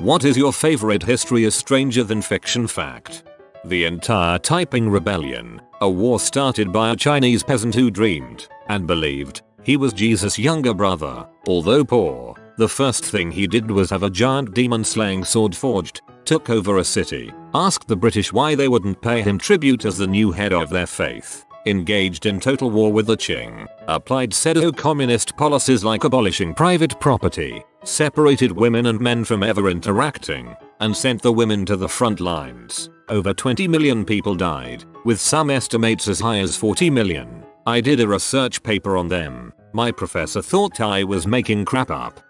What is your favorite history is stranger than fiction fact? The entire Taiping Rebellion, a war started by a Chinese peasant who dreamed and believed he was Jesus' younger brother. Although poor, the first thing he did was have a giant demon-slaying sword forged, took over a city, asked the British why they wouldn't pay him tribute as the new head of their faith, engaged in total war with the Qing, applied pseudo-communist policies like abolishing private property, separated women and men from ever interacting, and sent the women to the front lines. Over 20 million people died, with some estimates as high as 40 million. I did a research paper on them. My professor thought I was making crap up.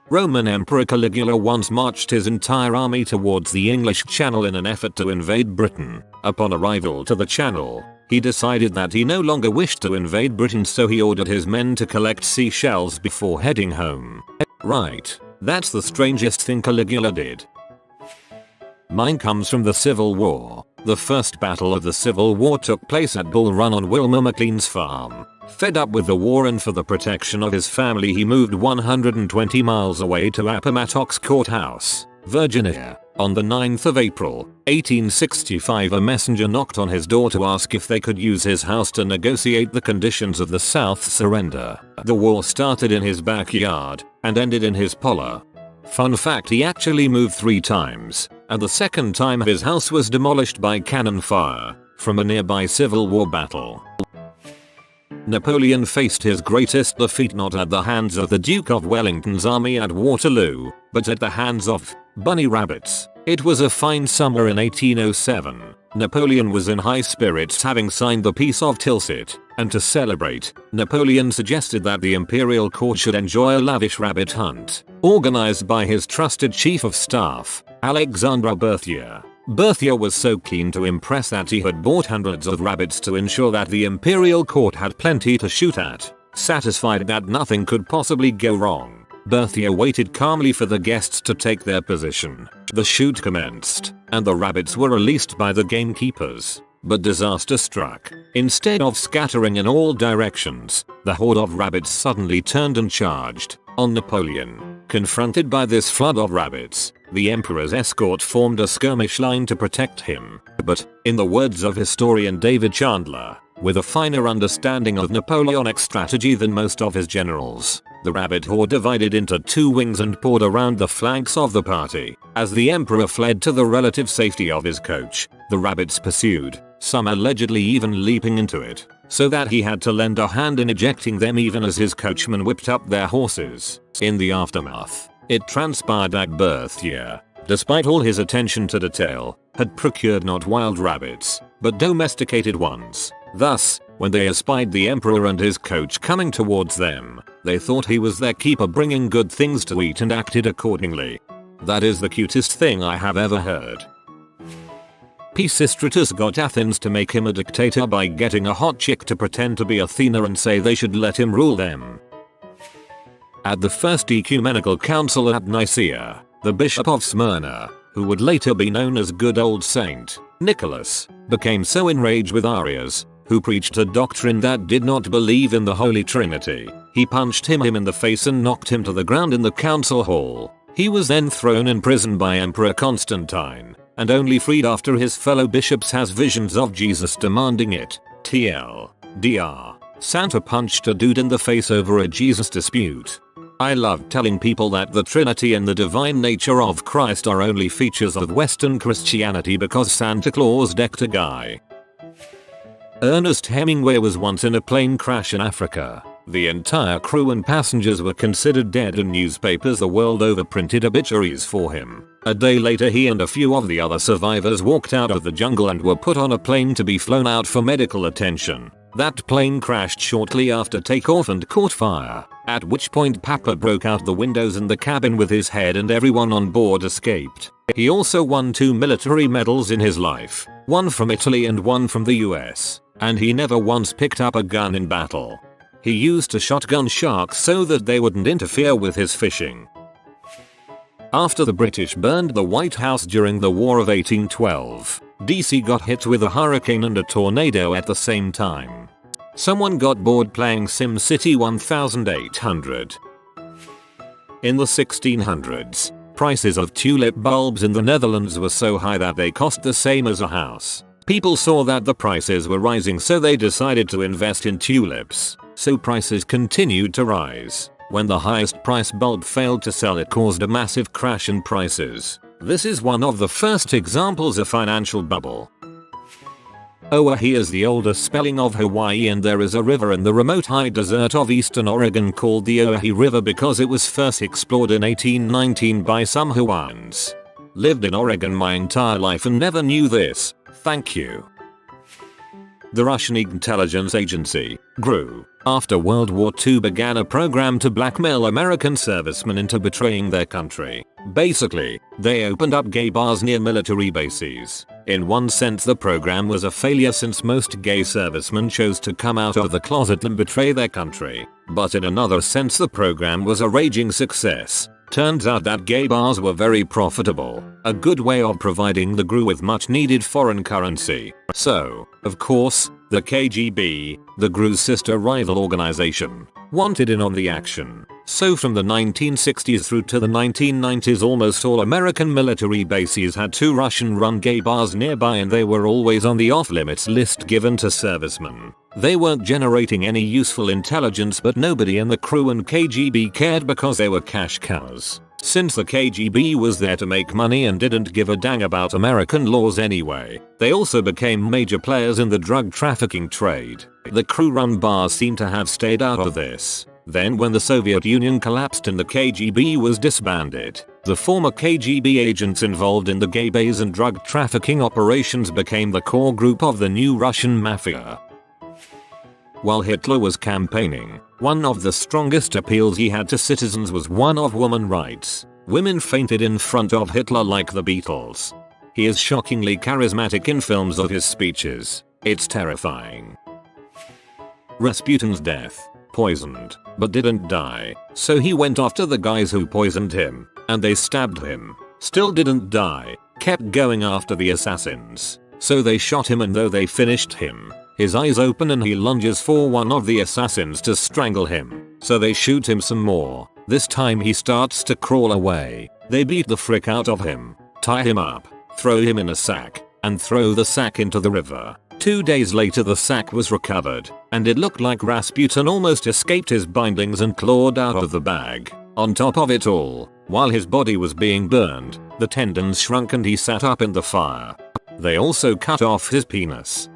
Roman Emperor Caligula once marched his entire army towards the English Channel in an effort to invade Britain. Upon arrival to the Channel, he decided that he no longer wished to invade Britain, so he ordered his men to collect seashells before heading home. Right, that's the strangest thing Caligula did. Mine comes from the Civil War. The first battle of the Civil War took place at Bull Run on Wilmer McLean's farm. Fed up with the war and for the protection of his family, he moved 120 miles away to Appomattox Courthouse, Virginia. On the 9th of April, 1865, a messenger knocked on his door to ask if they could use his house to negotiate the conditions of the South's surrender. The war started in his backyard and ended in his parlor. Fun fact, he actually moved 3 times, and the second time his house was demolished by cannon fire from a nearby Civil War battle. Napoleon faced his greatest defeat not at the hands of the Duke of Wellington's army at Waterloo, but at the hands of bunny rabbits. It was a fine summer in 1807. Napoleon was in high spirits, having signed the Peace of Tilsit, and to celebrate, Napoleon suggested that the imperial court should enjoy a lavish rabbit hunt, organized by his trusted chief of staff, Alexandre Berthier. Berthier was so keen to impress that he had bought hundreds of rabbits to ensure that the imperial court had plenty to shoot at. Satisfied that nothing could possibly go wrong, Berthier waited calmly for the guests to take their position. The shoot commenced, and the rabbits were released by the gamekeepers. But disaster struck. Instead of scattering in all directions, the horde of rabbits suddenly turned and charged on Napoleon. Confronted by this flood of rabbits, the emperor's escort formed a skirmish line to protect him. But, in the words of historian David Chandler, with a finer understanding of Napoleonic strategy than most of his generals, the rabbit horde divided into 2 wings and poured around the flanks of the party. As the emperor fled to the relative safety of his coach, the rabbits pursued, some allegedly even leaping into it, so that he had to lend a hand in ejecting them even as his coachmen whipped up their horses. In the aftermath, it transpired that Berthier, despite all his attention to detail, had procured not wild rabbits, but domesticated ones. Thus, when they espied the emperor and his coach coming towards them, they thought he was their keeper bringing good things to eat and acted accordingly. That is the cutest thing I have ever heard. Pisistratus got Athens to make him a dictator by getting a hot chick to pretend to be Athena and say they should let him rule them. At the First Ecumenical Council at Nicaea, the Bishop of Smyrna, who would later be known as Good Old Saint Nicholas, became so enraged with Arius, who preached a doctrine that did not believe in the Holy Trinity, he punched him in the face and knocked him to the ground in the council hall. He was then thrown in prison by Emperor Constantine, and only freed after his fellow bishops has visions of Jesus demanding it. TLDR. Santa punched a dude in the face over a Jesus dispute. I love telling people that the Trinity and the divine nature of Christ are only features of Western Christianity because Santa Claus decked a guy. Ernest Hemingway was once in a plane crash in Africa. The entire crew and passengers were considered dead and newspapers the world over printed obituaries for him. A day later, he and a few of the other survivors walked out of the jungle and were put on a plane to be flown out for medical attention. That plane crashed shortly after takeoff and caught fire, at which point Papa broke out the windows in the cabin with his head and everyone on board escaped. He also won 2 military medals in his life, one from Italy and one from the US, and he never once picked up a gun in battle. He used to shotgun sharks so that they wouldn't interfere with his fishing. After the British burned the White House during the War of 1812, DC got hit with a hurricane and a tornado at the same time. Someone got bored playing SimCity 1800. In the 1600s, Prices of tulip bulbs in the Netherlands were so high that they cost the same as a house. People saw that the prices were rising, so they decided to invest in tulips. So prices continued to rise. When the highest price bulb failed to sell, it caused a massive crash in prices. This is one of the first examples of financial bubble. Oahe is the oldest spelling of Hawaii, and there is a river in the remote high desert of eastern Oregon called the Oahe River because it was first explored in 1819 by some Hawaiians. Lived in Oregon my entire life and never knew this. Thank you. The Russian intelligence agency, GRU, after World War II began a program to blackmail American servicemen into betraying their country. Basically, they opened up gay bars near military bases. In one sense, the program was a failure since most gay servicemen chose to come out of the closet and betray their country. But in another sense, the program was a raging success. Turns out that gay bars were very profitable, a good way of providing the GRU with much needed foreign currency. So, of course, the KGB, the GRU's sister rival organization, wanted in on the action. So from the 1960s through to the 1990s, almost all American military bases had 2 Russian-run gay bars nearby, and they were always on the off-limits list given to servicemen. They weren't generating any useful intelligence, but nobody in the crew and KGB cared because they were cash cows. Since the KGB was there to make money and didn't give a dang about American laws anyway, they also became major players in the drug trafficking trade. The crew-run bars seem to have stayed out of this. Then when the Soviet Union collapsed and the KGB was disbanded, the former KGB agents involved in the gay bays and drug trafficking operations became the core group of the new Russian mafia. While Hitler was campaigning, one of the strongest appeals he had to citizens was one of woman rights. Women fainted in front of Hitler like the Beatles. He is shockingly charismatic in films of his speeches. It's terrifying. Rasputin's death. Poisoned, but didn't die. So he went after the guys who poisoned him, and they stabbed him. Still didn't die. Kept going after the assassins. So they shot him, and though they finished him, his eyes open and he lunges for one of the assassins to strangle him. So they shoot him some more. This time he starts to crawl away. They beat the frick out of him, tie him up, throw him in a sack, and throw the sack into the river. 2 days later the sack was recovered, and it looked like Rasputin almost escaped his bindings and clawed out of the bag. On top of it all, while his body was being burned, the tendons shrunk and he sat up in the fire. They also cut off his penis.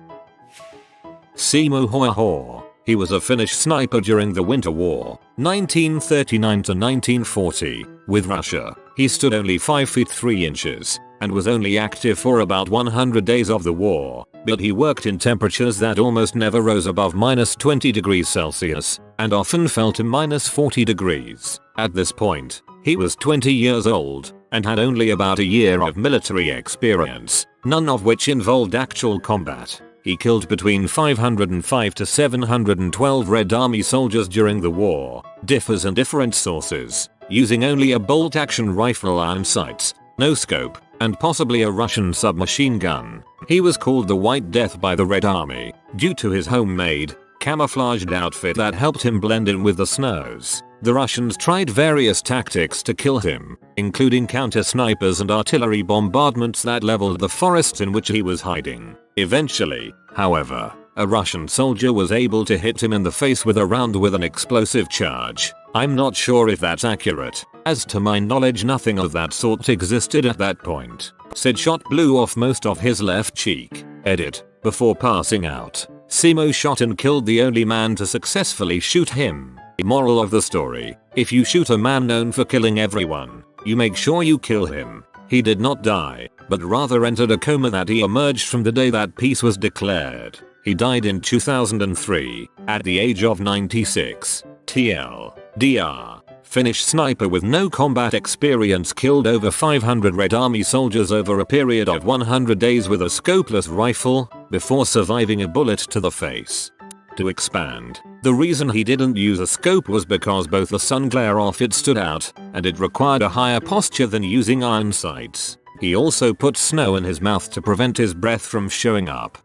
Simo Häyhä. He was a Finnish sniper during the Winter War, 1939 to 1940, with Russia. He stood only 5 feet 3 inches, and was only active for about 100 days of the war, but he worked in temperatures that almost never rose above -20 degrees Celsius, and often fell to -40 degrees. At this point, he was 20 years old, and had only about a year of military experience, none of which involved actual combat. He killed between 505 to 712 Red Army soldiers during the war, differs in different sources, using only a bolt-action rifle, iron sights, no scope, and possibly a Russian submachine gun. He was called the White Death by the Red Army, due to his homemade, camouflaged outfit that helped him blend in with the snows. The Russians tried various tactics to kill him, including counter-snipers and artillery bombardments that leveled the forests in which he was hiding. Eventually, however, a Russian soldier was able to hit him in the face with a round with an explosive charge. I'm not sure if that's accurate, as to my knowledge nothing of that sort existed at that point. Said shot blew off most of his left cheek. Edit. Before passing out, Simo shot and killed the only man to successfully shoot him. Moral of the story: if you shoot a man known for killing everyone, you make sure you kill him. He did not die, but rather entered a coma that he emerged from the day that peace was declared. He died in 2003, at the age of 96. TLDR. Finnish sniper with no combat experience killed over 500 Red Army soldiers over a period of 100 days with a scopeless rifle, before surviving a bullet to the face. To expand, the reason he didn't use a scope was because both the sun glare off it stood out, and it required a higher posture than using iron sights. He also put snow in his mouth to prevent his breath from showing up.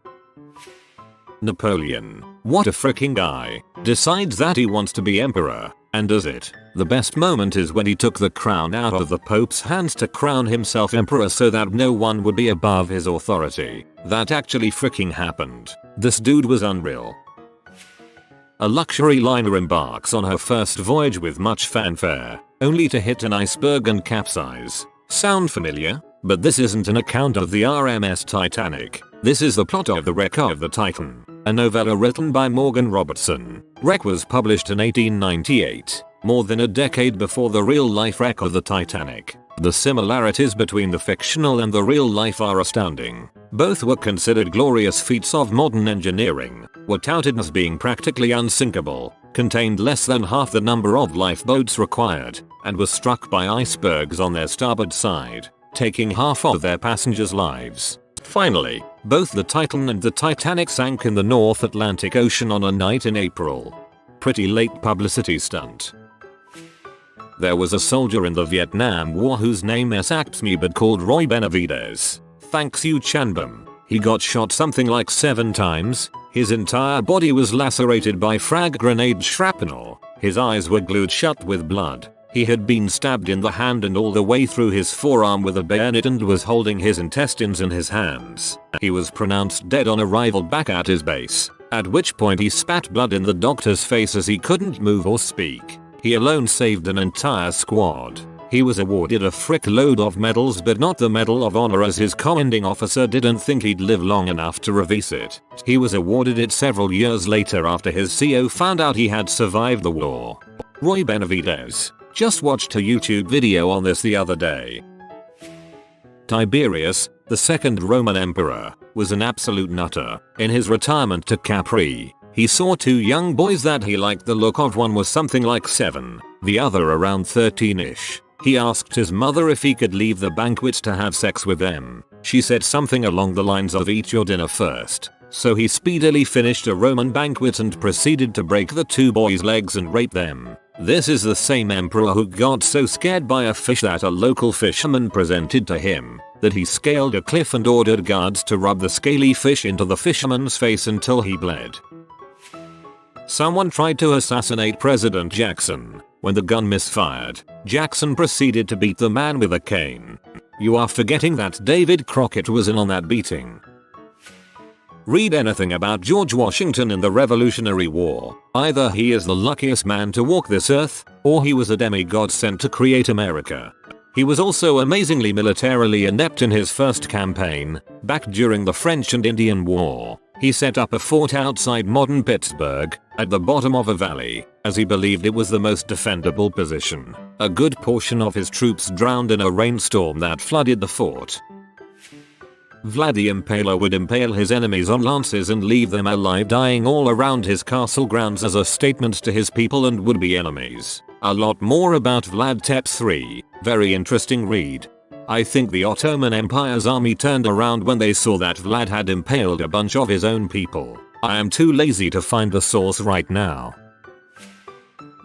Napoleon, what a freaking guy, decides that he wants to be emperor, and does it. The best moment is when he took the crown out of the Pope's hands to crown himself emperor so that no one would be above his authority. That actually freaking happened. This dude was unreal. A luxury liner embarks on her first voyage with much fanfare, only to hit an iceberg and capsize. Sound familiar? But this isn't an account of the RMS Titanic. This is the plot of The Wreck of the Titan, a novella written by Morgan Robertson. Wreck was published in 1898, more than a decade before the real-life wreck of the Titanic. The similarities between the fictional and the real life are astounding. Both were considered glorious feats of modern engineering, were touted as being practically unsinkable, contained less than half the number of lifeboats required, and were struck by icebergs on their starboard side, taking half of their passengers' lives. Finally, both the Titan and the Titanic sank in the North Atlantic Ocean on a night in April. Pretty late publicity stunt. There was a soldier in the Vietnam War whose name escapes me but called Roy Benavides. Thanks you Chanbam. He got shot something like 7 times, his entire body was lacerated by frag grenade shrapnel, his eyes were glued shut with blood. He had been stabbed in the hand and all the way through his forearm with a bayonet and was holding his intestines in his hands. He was pronounced dead on arrival back at his base, at which point he spat blood in the doctor's face as he couldn't move or speak. He alone saved an entire squad. He was awarded a frick load of medals but not the Medal of Honor as his commanding officer didn't think he'd live long enough to revisit it. He was awarded it several years later after his CO found out he had survived the war. Roy Benavides. Just watched a YouTube video on this the other day. Tiberius, the second Roman emperor, was an absolute nutter. In his retirement to Capri, he saw 2 young boys that he liked the look of. One was something like 7, the other around 13ish. He asked his mother if he could leave the banquet to have sex with them. She said something along the lines of eat your dinner first. So he speedily finished a Roman banquet and proceeded to break the 2 boys' legs and rape them. This is the same emperor who got so scared by a fish that a local fisherman presented to him that he scaled a cliff and ordered guards to rub the scaly fish into the fisherman's face until he bled. Someone tried to assassinate President Jackson. When the gun misfired, Jackson proceeded to beat the man with a cane. You are forgetting that David Crockett was in on that beating. Read anything about George Washington in the Revolutionary War. Either he is the luckiest man to walk this earth, or he was a demigod sent to create America. He was also amazingly militarily inept in his first campaign, back during the French and Indian War. He set up a fort outside modern Pittsburgh, at the bottom of a valley, as he believed it was the most defendable position. A good portion of his troops drowned in a rainstorm that flooded the fort. Vlad the Impaler would impale his enemies on lances and leave them alive dying all around his castle grounds as a statement to his people and would-be enemies. A lot more about Vlad Tepes 3, very interesting read. I think the Ottoman Empire's army turned around when they saw that Vlad had impaled a bunch of his own people. I am too lazy to find the source right now.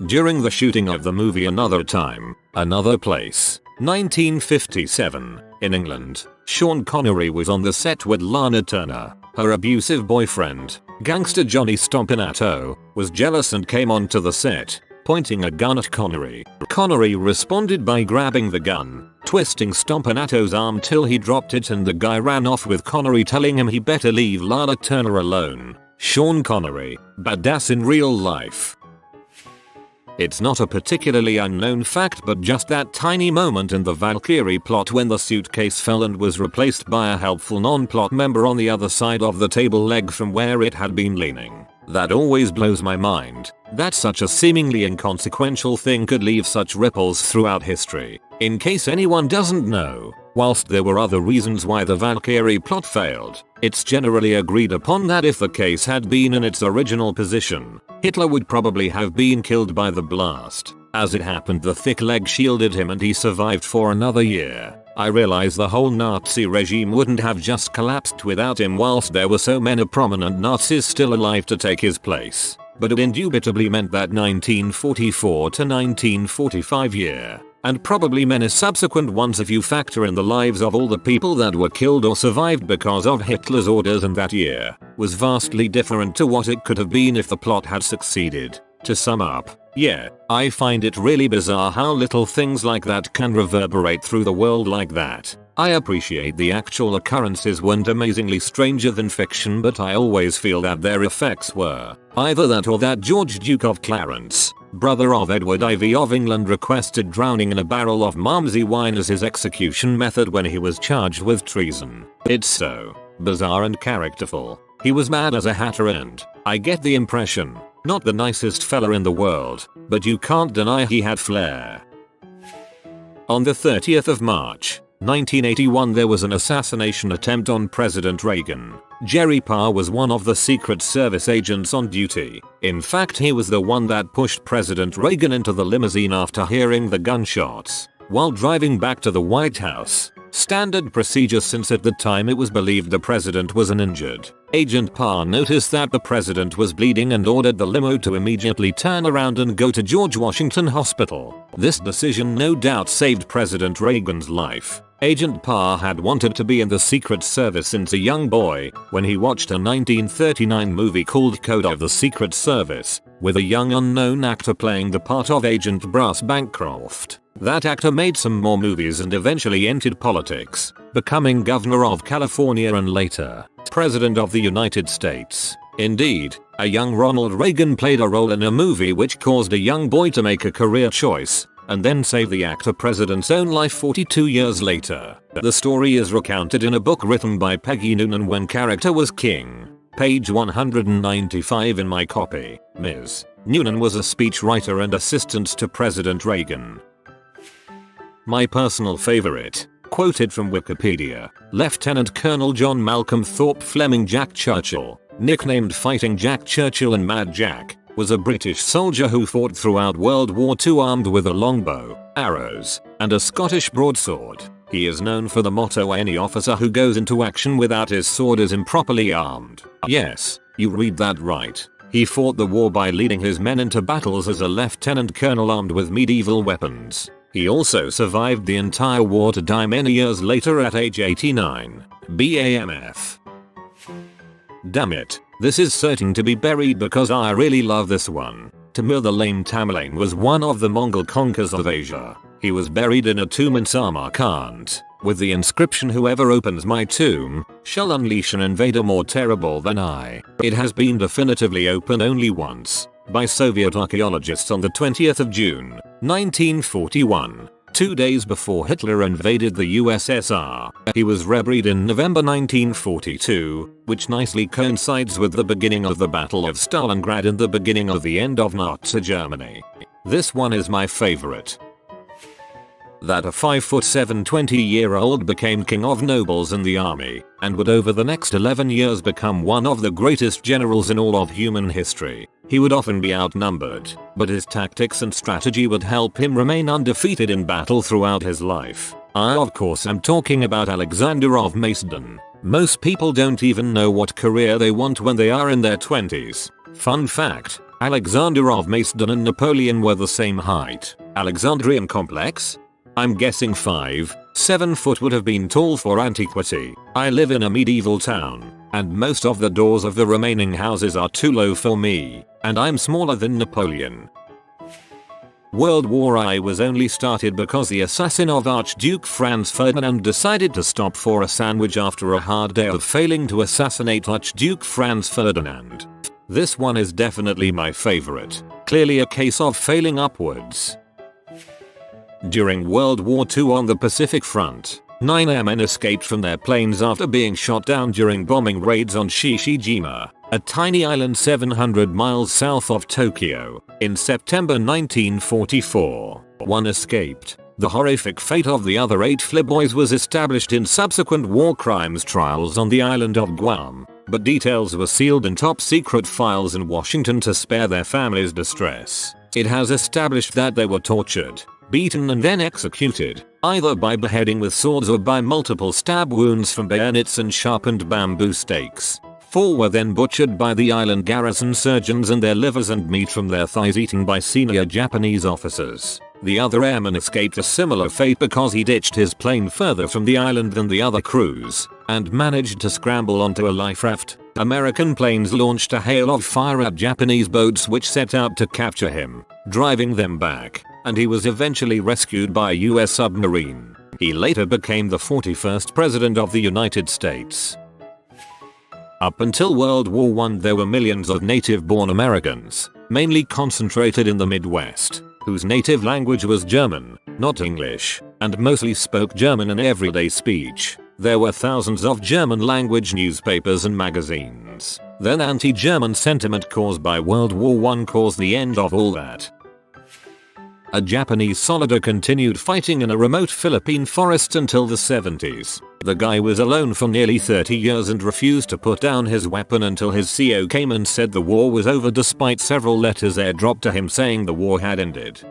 During the shooting of the movie Another Time, Another Place, 1957, in England, Sean Connery was on the set with Lana Turner. Her abusive boyfriend, gangster Johnny Stompanato, was jealous and came onto the set, pointing a gun at Connery. Connery responded by grabbing the gun, twisting Stompanato's arm till he dropped it, and the guy ran off with Connery telling him he better leave Lana Turner alone. Sean Connery, badass in real life. It's not a particularly unknown fact, but just that tiny moment in the Valkyrie plot when the suitcase fell and was replaced by a helpful non-plot member on the other side of the table leg from where it had been leaning. That always blows my mind, that such a seemingly inconsequential thing could leave such ripples throughout history. In case anyone doesn't know, whilst there were other reasons why the Valkyrie plot failed, it's generally agreed upon that if the case had been in its original position, Hitler would probably have been killed by the blast. As it happened, the thick leg shielded him and he survived for another year. I realize the whole Nazi regime wouldn't have just collapsed without him whilst there were so many prominent Nazis still alive to take his place. But it indubitably meant that 1944 to 1945 year, and probably many subsequent ones if you factor in the lives of all the people that were killed or survived because of Hitler's orders in that year, was vastly different to what it could have been if the plot had succeeded. To sum up, Yeah, I find it really bizarre how little things like that can reverberate through the world like that. I appreciate the actual occurrences weren't amazingly stranger than fiction, but I always feel that their effects were. Either that or that George Duke of Clarence, brother of Edward IV of England, requested drowning in a barrel of Malmsey wine as his execution method when he was charged with treason. It's so bizarre and characterful. He was mad as a hatter and, I get the impression, not the nicest fella in the world, but you can't deny he had flair. On the 30th of March, 1981, there was an assassination attempt on President Reagan. Jerry Parr was one of the Secret Service agents on duty. In fact, he was the one that pushed President Reagan into the limousine after hearing the gunshots while driving back to the White House. Standard procedure, since at the time it was believed the president was uninjured. Agent Parr noticed that the president was bleeding and ordered the limo to immediately turn around and go to George Washington Hospital. This decision no doubt saved President Reagan's life. Agent Parr had wanted to be in the Secret Service since a young boy when he watched a 1939 movie called Code of the Secret Service, with a young unknown actor playing the part of Agent Brass Bancroft. That actor made some more movies and eventually entered politics, becoming governor of California and later President of the United States. Indeed, a young Ronald Reagan played a role in a movie which caused a young boy to make a career choice and then saved the actor president's own life 42 years later. The story is recounted in a book written by Peggy Noonan when character was King. Page 195 in my copy. Ms. Noonan was a speechwriter and assistant to President Reagan. My personal favorite, quoted from Wikipedia, Lieutenant Colonel John Malcolm Thorpe Fleming Jack Churchill, nicknamed Fighting Jack Churchill and Mad Jack, was a British soldier who fought throughout World War II armed with a longbow, arrows, and a Scottish broadsword. He is known for the motto, any officer who goes into action without his sword is improperly armed. Yes, you read that right. He fought the war by leading his men into battles as a lieutenant colonel armed with medieval weapons. He also survived the entire war to die many years later at age 89. BAMF. Damn it. This is certain to be buried because I really love this one. Timur the Lame Tamerlane was one of the Mongol conquerors of Asia. He was buried in a tomb in Samarkand, with the inscription, "Whoever opens my tomb shall unleash an invader more terrible than I." It has been definitively opened only once, by Soviet archaeologists on the 20th of June, 1941. 2 days before Hitler invaded the USSR. He was reburied in November 1942, which nicely coincides with the beginning of the Battle of Stalingrad and the beginning of the end of Nazi Germany. This one is my favorite. That a 5'7" 20-year-old became king of nobles in the army, and would over the next 11 years become one of the greatest generals in all of human history. He would often be outnumbered, but his tactics and strategy would help him remain undefeated in battle throughout his life. I of course am talking about Alexander of Macedon. Most people don't even know what career they want when they are in their 20s. Fun fact, Alexander of Macedon and Napoleon were the same height. Alexandrian complex? I'm guessing 5'7" foot would have been tall for antiquity. I live in a medieval town, and most of the doors of the remaining houses are too low for me, and I'm smaller than Napoleon. World War I was only started because the assassin of Archduke Franz Ferdinand decided to stop for a sandwich after a hard day of failing to assassinate Archduke Franz Ferdinand. This one is definitely my favorite, clearly a case of failing upwards. During World War II on the Pacific Front, 9 airmen escaped from their planes after being shot down during bombing raids on Shishijima, a tiny island 700 miles south of Tokyo, in September 1944. One escaped. The horrific fate of the other 8 flyboys was established in subsequent war crimes trials on the island of Guam, but details were sealed in top-secret files in Washington to spare their families distress. It has established that they were tortured, beaten and then executed, either by beheading with swords or by multiple stab wounds from bayonets and sharpened bamboo stakes. 4 were then butchered by the island garrison surgeons and their livers and meat from their thighs eaten by senior Japanese officers. The other airman escaped a similar fate because he ditched his plane further from the island than the other crews, and managed to scramble onto a life raft, American planes launched a hail of fire at Japanese boats which set out to capture him, driving them back, and he was eventually rescued by a US submarine. He later became the 41st President of the United States. Up until World War I, there were millions of native-born Americans, mainly concentrated in the Midwest, whose native language was German, not English, and mostly spoke German in everyday speech. There were thousands of German-language newspapers and magazines. Then anti-German sentiment caused by World War I caused the end of all that. A Japanese soldier continued fighting in a remote Philippine forest until the 70s. The guy was alone for nearly 30 years and refused to put down his weapon until his CO came and said the war was over, despite several letters airdropped to him saying the war had ended.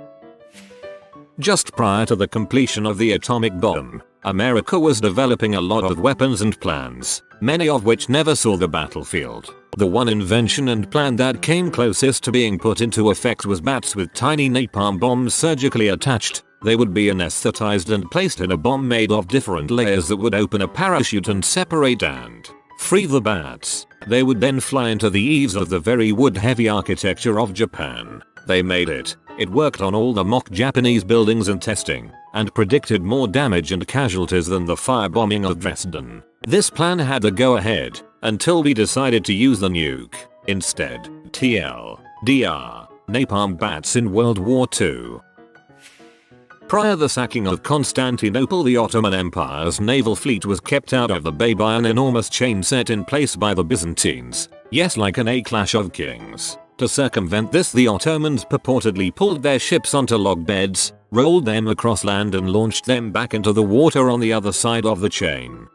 Just prior to the completion of the atomic bomb, America was developing a lot of weapons and plans, many of which never saw the battlefield. The one invention and plan that came closest to being put into effect was bats with tiny napalm bombs surgically attached. They would be anesthetized and placed in a bomb made of different layers that would open a parachute and separate and free the bats. They would then fly into the eaves of the very wood-heavy architecture of Japan. They made it. It worked on all the mock Japanese buildings and testing, and predicted more damage and casualties than the firebombing of Dresden. This plan had a go-ahead, until we decided to use the nuke. Instead, TLDR, napalm bats in World War II. Prior to the sacking of Constantinople, the Ottoman Empire's naval fleet was kept out of the bay by an enormous chain set in place by the Byzantines. Yes, like an A-clash of kings. To circumvent this, the Ottomans purportedly pulled their ships onto log beds, rolled them across land and launched them back into the water on the other side of the chain.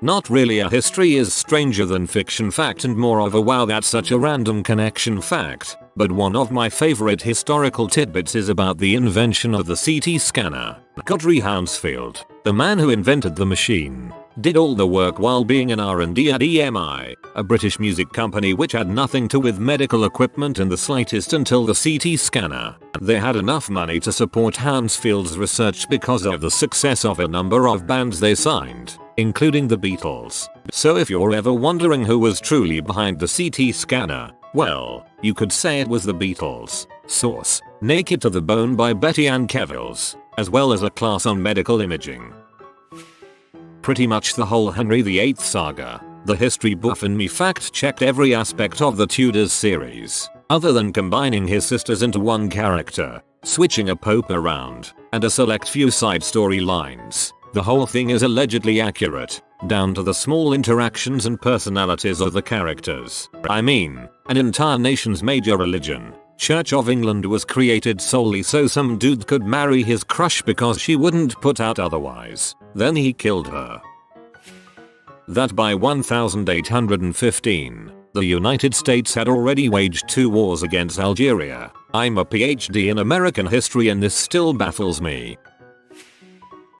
Not really a history is stranger than fiction fact, and more of a wow that's such a random connection fact, but one of my favorite historical tidbits is about the invention of the CT scanner. Godfrey Hounsfield, the man who invented the machine, did all the work while being an R&D at EMI, a British music company which had nothing to do with medical equipment in the slightest until the CT scanner. They had enough money to support Hounsfield's research because of the success of a number of bands they signed, including the Beatles. So if you're ever wondering who was truly behind the CT scanner, well, you could say it was the Beatles. Source: Naked to the Bone by Betty Ann Kevills, as well as a class on medical imaging. Pretty much the whole Henry VIII saga. The history buff in me fact-checked every aspect of the Tudors series, other than combining his sisters into one character, switching a pope around, and a select few side storylines. The whole thing is allegedly accurate, down to the small interactions and personalities of the characters. I mean, an entire nation's major religion, Church of England, was created solely so some dude could marry his crush because she wouldn't put out otherwise. Then he killed her. That by 1815, the United States had already waged 2 wars against Algeria. I'm a PhD in American history and this still baffles me.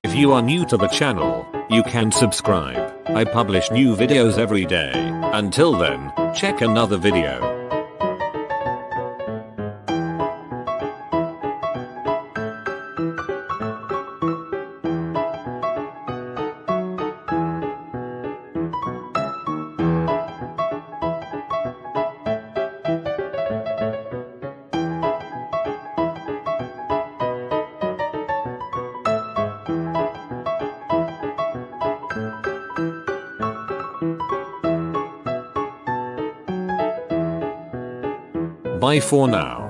If you are new to the channel, you can subscribe. I publish new videos every day. Until then, check another video. Bye for now.